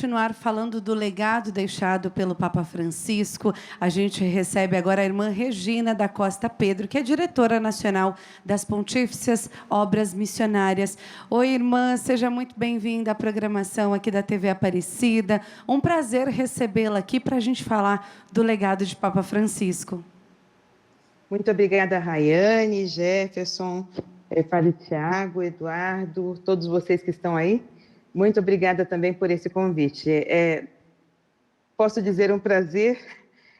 continuar falando do legado deixado pelo Papa Francisco, a gente recebe agora a irmã Regina da Costa Pedro, que é diretora nacional das Pontífices Obras Missionárias. Oi, irmã, seja muito bem-vinda à programação aqui da TV Aparecida. Um prazer recebê-la aqui para a gente falar do legado de Papa Francisco. Muito obrigada, Rayane, Jefferson, Padre Tiago, Eduardo, todos vocês que estão aí. Muito obrigada também por esse convite. Posso dizer um prazer,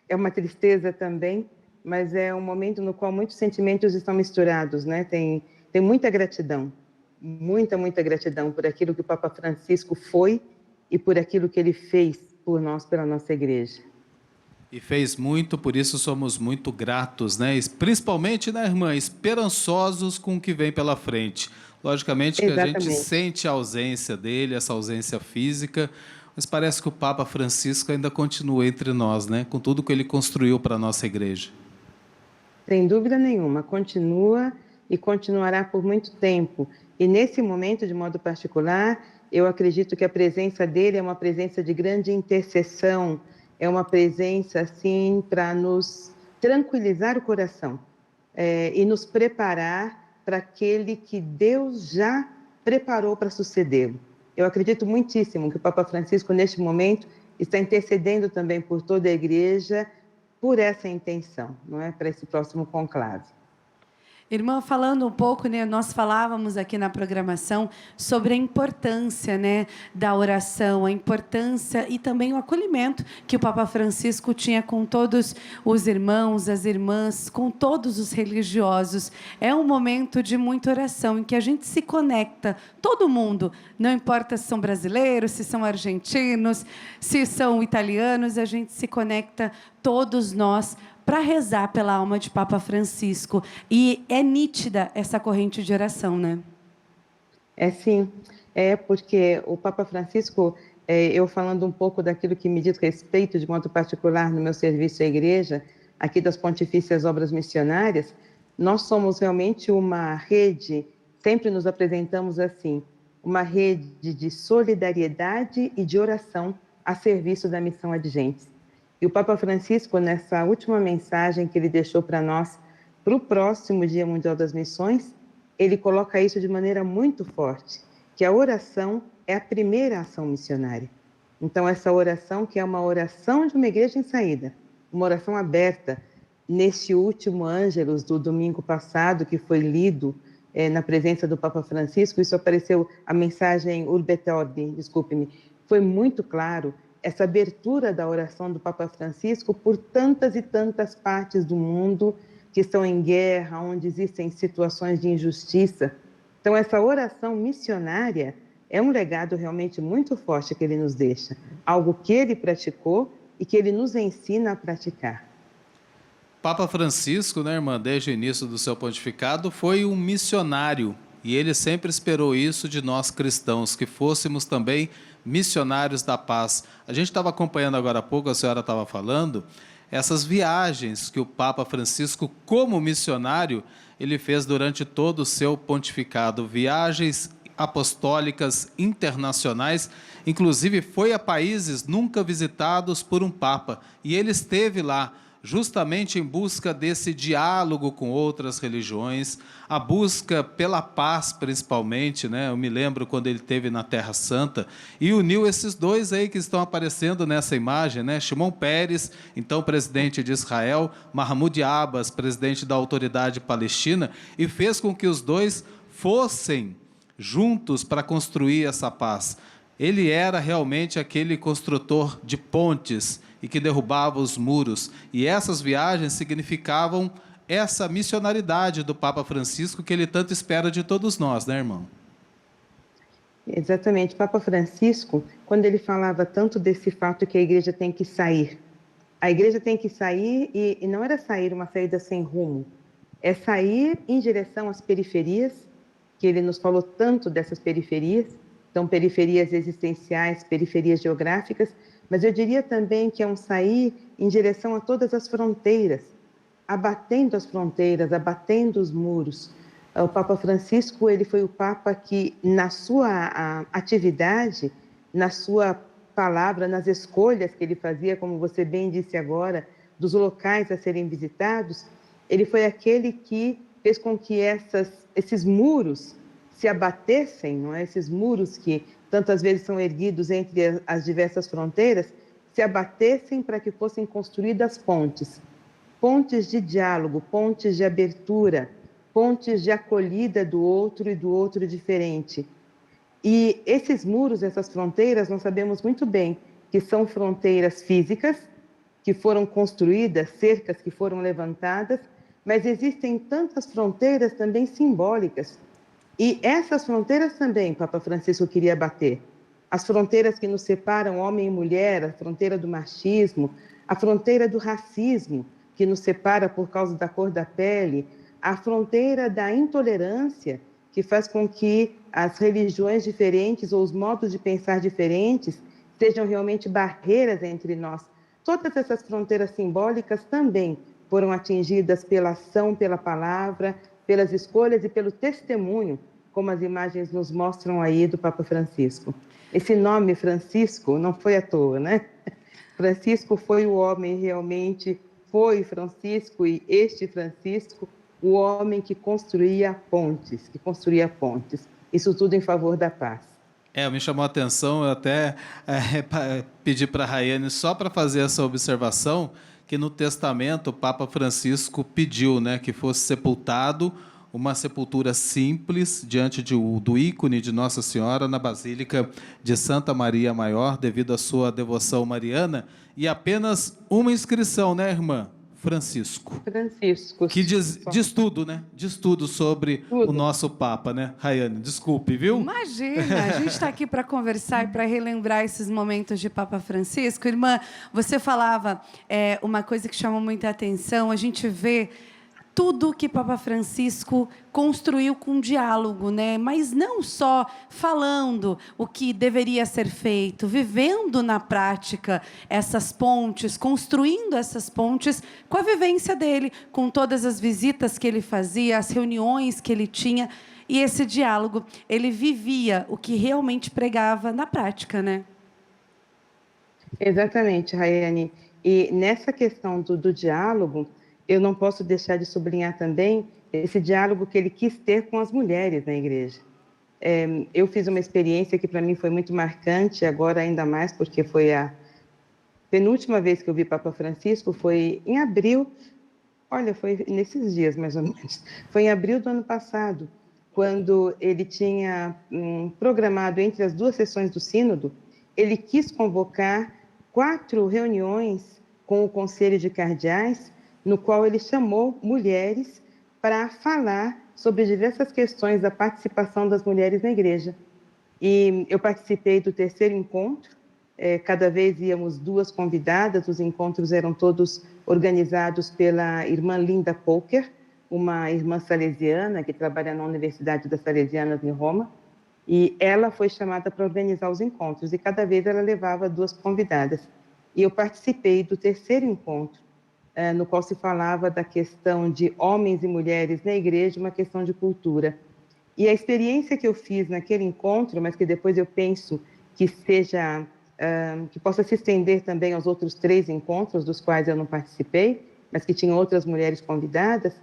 é uma tristeza também, mas é um momento no qual muitos sentimentos estão misturados, né? Tem muita gratidão, muita gratidão por aquilo que o Papa Francisco foi e por aquilo que ele fez por nós, pela nossa igreja. E fez muito, por isso somos muito gratos, né? Principalmente, né, irmã, esperançosos com o que vem pela frente. Logicamente que Exatamente. A gente sente a ausência dele, essa ausência física, mas parece que o Papa Francisco ainda continua entre nós, né? Com tudo que ele construiu para a nossa igreja. Sem dúvida nenhuma, continua e continuará por muito tempo. E nesse momento, de modo particular, eu acredito que a presença dele é uma presença de grande intercessão, é uma presença, assim, para nos tranquilizar o coração e nos preparar para aquele que Deus já preparou para sucedê-lo. Eu acredito muitíssimo que o Papa Francisco, neste momento, está intercedendo também por toda a Igreja, por essa intenção, não é? Para esse próximo conclave. Irmã, falando um pouco, né, nós falávamos aqui na programação sobre a importância, né, da oração, a importância e também o acolhimento que o Papa Francisco tinha com todos os irmãos, as irmãs, com todos os religiosos. É um momento de muita oração, em que a gente se conecta, todo mundo, não importa se são brasileiros, se são argentinos, se são italianos, a gente se conecta, todos nós, para rezar pela alma de Papa Francisco. E é nítida essa corrente de oração, né? Sim, porque o Papa Francisco, eu falando um pouco daquilo que me diz respeito de modo particular no meu serviço à igreja, aqui das Pontifícias Obras Missionárias, nós somos realmente uma rede, sempre nos apresentamos assim, uma rede de solidariedade e de oração a serviço da missão Adigentes. E o Papa Francisco, nessa última mensagem que ele deixou para nós, para o próximo Dia Mundial das Missões, ele coloca isso de maneira muito forte, que a oração é a primeira ação missionária. Então, essa oração, que é uma oração de uma igreja em saída, uma oração aberta, neste último Ângelus do domingo passado, que foi lido na presença do Papa Francisco, isso apareceu, a mensagem Urbi et Orbi, desculpe-me, foi muito claro, essa abertura da oração do Papa Francisco por tantas e tantas partes do mundo que estão em guerra, onde existem situações de injustiça. Então, essa oração missionária é um legado realmente muito forte que ele nos deixa, algo que ele praticou e que ele nos ensina a praticar. Papa Francisco, né, irmã, desde o início do seu pontificado, foi um missionário. E ele sempre esperou isso de nós cristãos, que fôssemos também missionários da paz. A gente estava acompanhando agora há pouco, a senhora estava falando, essas viagens que o Papa Francisco, como missionário, ele fez durante todo o seu pontificado. Viagens apostólicas internacionais, inclusive foi a países nunca visitados por um Papa. E ele esteve lá, justamente em busca desse diálogo com outras religiões, a busca pela paz, principalmente, né? Eu me lembro quando ele esteve na Terra Santa e uniu esses dois aí que estão aparecendo nessa imagem, né? Shimon Peres, então presidente de Israel, Mahmoud Abbas, presidente da Autoridade Palestina, e fez com que os dois fossem juntos para construir essa paz. Ele era realmente aquele construtor de pontes e que derrubava os muros. E essas viagens significavam essa missionaridade do Papa Francisco que ele tanto espera de todos nós, né, irmão? Exatamente. Papa Francisco, quando ele falava tanto desse fato que a igreja tem que sair, a igreja tem que sair e não era sair uma saída sem rumo, é sair em direção às periferias, que ele nos falou tanto dessas periferias, então periferias existenciais, periferias geográficas, mas eu diria também que é um sair em direção a todas as fronteiras, abatendo as fronteiras, abatendo os muros. O Papa Francisco, ele foi o Papa que, na sua atividade, na sua palavra, nas escolhas que ele fazia, como você bem disse agora, dos locais a serem visitados, ele foi aquele que fez com que esses muros se abatessem, não é? Esses muros que tantas vezes são erguidos entre as diversas fronteiras, se abatessem para que fossem construídas pontes. Pontes de diálogo, pontes de abertura, pontes de acolhida do outro e do outro diferente. E esses muros, essas fronteiras, nós sabemos muito bem que são fronteiras físicas, que foram construídas, cercas que foram levantadas, mas existem tantas fronteiras também simbólicas. E essas fronteiras também, Papa Francisco queria bater. As fronteiras que nos separam homem e mulher, a fronteira do machismo, a fronteira do racismo, que nos separa por causa da cor da pele, a fronteira da intolerância, que faz com que as religiões diferentes ou os modos de pensar diferentes sejam realmente barreiras entre nós. Todas essas fronteiras simbólicas também foram atingidas pela ação, pela palavra, pelas escolhas e pelo testemunho, como as imagens nos mostram aí do Papa Francisco. Esse nome Francisco não foi à toa, né? Francisco foi o homem realmente, foi Francisco e este Francisco, o homem que construía pontes, Isso tudo em favor da paz. Me chamou a atenção, eu até pedi para a Rayane só para fazer essa observação, que no testamento o Papa Francisco pediu, né, que fosse sepultado uma sepultura simples diante do ícone de Nossa Senhora na Basílica de Santa Maria Maior, devido à sua devoção mariana, e apenas uma inscrição, né, irmã? Francisco. Que diz tudo, né? Diz tudo sobre tudo. O nosso Papa, né? Rayane, desculpe, viu? Imagina, a gente está aqui para conversar e para relembrar esses momentos de Papa Francisco. Irmã, você falava uma coisa que chamou muita atenção, a gente vê tudo que Papa Francisco construiu com diálogo, né? Mas não só falando o que deveria ser feito, vivendo na prática essas pontes, construindo essas pontes com a vivência dele, com todas as visitas que ele fazia, as reuniões que ele tinha, e esse diálogo, ele vivia o que realmente pregava na prática, né? Exatamente, Rayane. E nessa questão do diálogo, eu não posso deixar de sublinhar também esse diálogo que ele quis ter com as mulheres na igreja. Eu fiz uma experiência que para mim foi muito marcante, agora ainda mais, porque foi a penúltima vez que eu vi Papa Francisco, foi em abril, foi nesses dias mais ou menos, foi em abril do ano passado, quando ele tinha programado entre as duas sessões do sínodo, ele quis convocar 4 reuniões com o Conselho de Cardeais, no qual ele chamou mulheres para falar sobre diversas questões da participação das mulheres na igreja. E eu participei do 3º encontro, cada vez íamos 2 convidadas, os encontros eram todos organizados pela irmã Linda Poker, uma irmã salesiana que trabalha na Universidade das Salesianas em Roma, e ela foi chamada para organizar os encontros, e cada vez ela levava 2 convidadas. E eu participei do 3º encontro, no qual se falava da questão de homens e mulheres na igreja, uma questão de cultura. E a experiência que eu fiz naquele encontro, mas que depois eu penso que que possa se estender também aos outros 3 encontros, dos quais eu não participei, mas que tinham outras mulheres convidadas,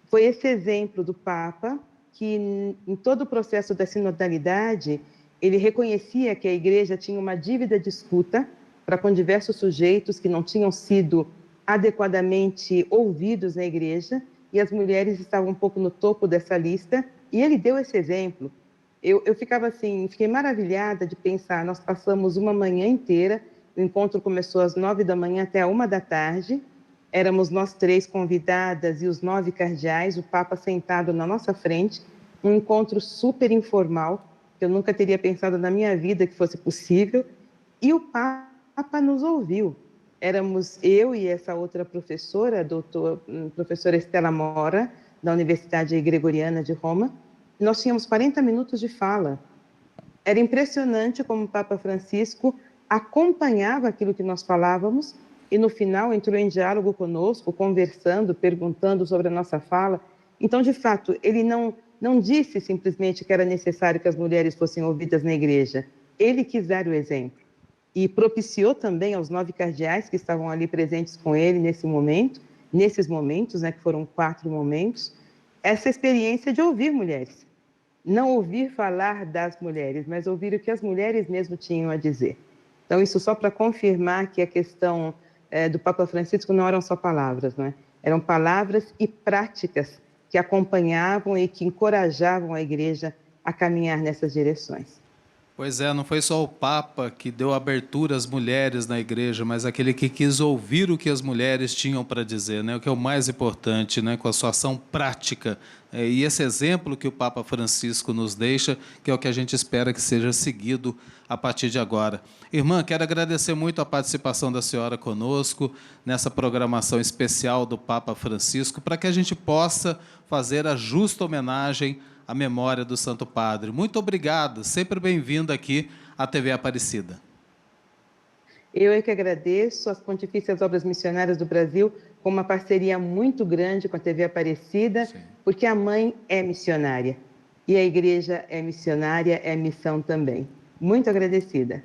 foi esse exemplo do Papa, que em todo o processo da sinodalidade, ele reconhecia que a igreja tinha uma dívida de escuta para com diversos sujeitos que não tinham sido adequadamente ouvidos na igreja, e as mulheres estavam um pouco no topo dessa lista, e ele deu esse exemplo. Eu ficava assim, fiquei maravilhada de pensar, nós passamos uma manhã inteira, o encontro começou às 9 da manhã até a 1 da tarde, éramos nós 3 convidadas e os 9 cardeais, o Papa sentado na nossa frente, um encontro super informal, que eu nunca teria pensado na minha vida que fosse possível, e o Papa nos ouviu. Éramos eu e essa outra professora, professora Estela Mora, da Universidade Gregoriana de Roma. Nós tínhamos 40 minutos de fala. Era impressionante como o Papa Francisco acompanhava aquilo que nós falávamos e, no final, entrou em diálogo conosco, conversando, perguntando sobre a nossa fala. Então, de fato, ele não disse simplesmente que era necessário que as mulheres fossem ouvidas na igreja. Ele quis dar o exemplo. e propiciou também aos 9 cardeais que estavam ali presentes com ele nesses momentos, né, que foram 4 momentos, essa experiência de ouvir mulheres. Não ouvir falar das mulheres, mas ouvir o que as mulheres mesmo tinham a dizer. Então, isso só para confirmar que a questão do Papa Francisco não eram só palavras, não é? Eram palavras e práticas que acompanhavam e que encorajavam a Igreja a caminhar nessas direções. Pois é, não foi só o Papa que deu abertura às mulheres na igreja, mas aquele que quis ouvir o que as mulheres tinham para dizer, né? O que é o mais importante, né? Com a sua ação prática. E esse exemplo que o Papa Francisco nos deixa, que é o que a gente espera que seja seguido a partir de agora. Irmã, quero agradecer muito a participação da senhora conosco nessa programação especial do Papa Francisco, para que a gente possa fazer a justa homenagem a memória do Santo Padre. Muito obrigado, sempre bem-vindo aqui à TV Aparecida. Eu é que agradeço às Pontifícias Obras Missionárias do Brasil, com uma parceria muito grande com a TV Aparecida, sim, porque a mãe é missionária, e a igreja é missionária, é missão também. Muito agradecida.